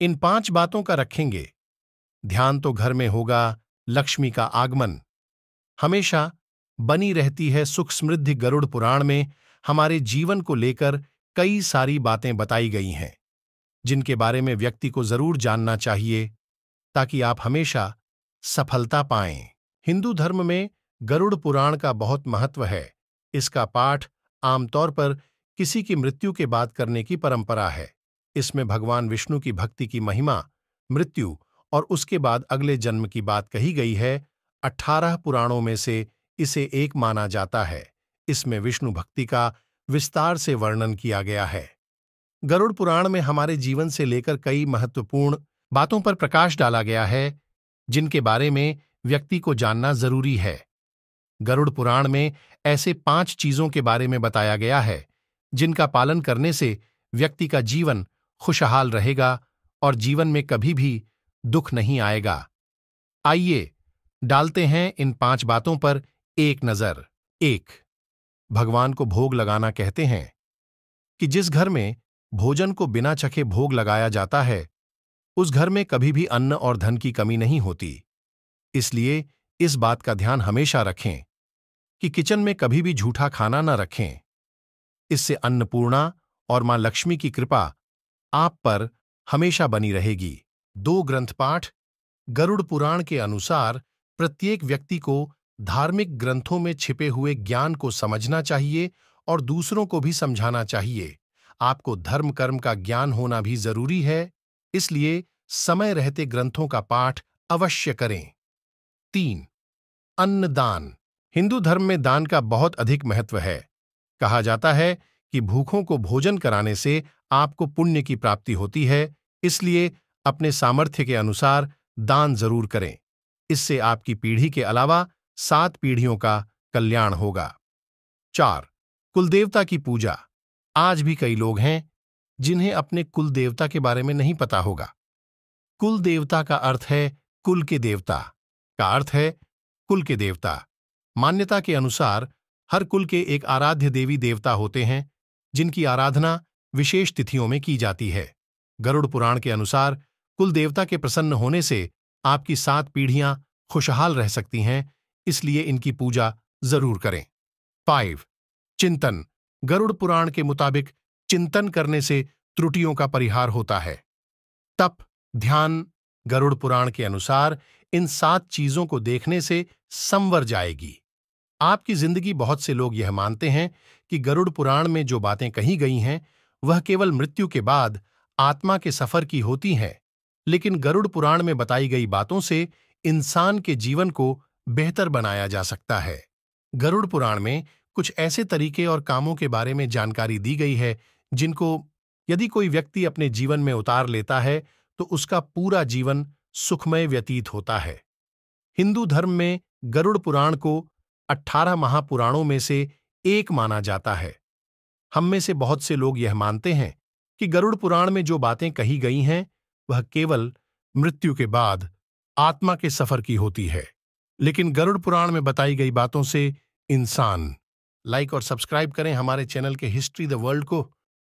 इन 5 बातों का रखेंगे ध्यान तो घर में होगा लक्ष्मी का आगमन। हमेशा बनी रहती है सुख समृद्धि। गरुड़ पुराण में हमारे जीवन को लेकर कई सारी बातें बताई गई हैं, जिनके बारे में व्यक्ति को जरूर जानना चाहिए ताकि आप हमेशा सफलता पाएं। हिंदू धर्म में गरुड़ पुराण का बहुत महत्व है। इसका पाठ आमतौर पर किसी की मृत्यु के बाद करने की परंपरा है। इसमें भगवान विष्णु की भक्ति की महिमा, मृत्यु और उसके बाद अगले जन्म की बात कही गई है। 18 पुराणों में से इसे एक माना जाता है। इसमें विष्णु भक्ति का विस्तार से वर्णन किया गया है। गरुड़ पुराण में हमारे जीवन से लेकर कई महत्वपूर्ण बातों पर प्रकाश डाला गया है, जिनके बारे में व्यक्ति को जानना जरूरी है। गरुड़ पुराण में ऐसे 5 चीजों के बारे में बताया गया है, जिनका पालन करने से व्यक्ति का जीवन खुशहाल रहेगा और जीवन में कभी भी दुख नहीं आएगा। आइए डालते हैं इन 5 बातों पर एक नजर। 1. भगवान को भोग लगाना। कहते हैं कि जिस घर में भोजन को बिना चखे भोग लगाया जाता है, उस घर में कभी भी अन्न और धन की कमी नहीं होती। इसलिए इस बात का ध्यान हमेशा रखें कि किचन में कभी भी झूठा खाना न रखें। इससे अन्नपूर्णा और मां लक्ष्मी की कृपा आप पर हमेशा बनी रहेगी। 2. ग्रंथ पाठ। गरुड़ पुराण के अनुसार प्रत्येक व्यक्ति को धार्मिक ग्रंथों में छिपे हुए ज्ञान को समझना चाहिए और दूसरों को भी समझाना चाहिए। आपको धर्म कर्म का ज्ञान होना भी जरूरी है, इसलिए समय रहते ग्रंथों का पाठ अवश्य करें। 3. अन्नदान। हिंदू धर्म में दान का बहुत अधिक महत्व है। कहा जाता है कि भूखों को भोजन कराने से आपको पुण्य की प्राप्ति होती है, इसलिए अपने सामर्थ्य के अनुसार दान जरूर करें। इससे आपकी पीढ़ी के अलावा 7 पीढ़ियों का कल्याण होगा। 4. कुलदेवता की पूजा। आज भी कई लोग हैं जिन्हें अपने कुल देवता के बारे में नहीं पता होगा। कुल देवता का अर्थ है कुल के देवता, का अर्थ है कुल के देवता। मान्यता के अनुसार हर कुल के एक आराध्य देवी देवता होते हैं, जिनकी आराधना विशेष तिथियों में की जाती है। गरुड़ पुराण के अनुसार कुल देवता के प्रसन्न होने से आपकी 7 पीढ़ियां खुशहाल रह सकती हैं, इसलिए इनकी पूजा जरूर करें। 5. चिंतन। गरुड़ पुराण के मुताबिक चिंतन करने से त्रुटियों का परिहार होता है। तप, ध्यान। गरुड़ पुराण के अनुसार इन 7 चीजों को देखने से संवर जाएगी आपकी जिंदगी। बहुत से लोग यह मानते हैं कि गरुड़ पुराण में जो बातें कही गई हैं वह केवल मृत्यु के बाद आत्मा के सफर की होती हैं, लेकिन गरुड़ पुराण में बताई गई बातों से इंसान के जीवन को बेहतर बनाया जा सकता है। गरुड़ पुराण में कुछ ऐसे तरीके और कामों के बारे में जानकारी दी गई है, जिनको यदि कोई व्यक्ति अपने जीवन में उतार लेता है तो उसका पूरा जीवन सुखमय व्यतीत होता है। हिंदू धर्म में गरुड़ पुराण को 18 महापुराणों में से एक माना जाता है। हम में से बहुत से लोग यह मानते हैं कि गरुड़ पुराण में जो बातें कही गई हैं वह केवल मृत्यु के बाद आत्मा के सफर की होती है, लेकिन गरुड़ पुराण में बताई गई बातों से इंसान। लाइक और सब्सक्राइब करें हमारे चैनल के हिस्ट्री द वर्ल्ड को।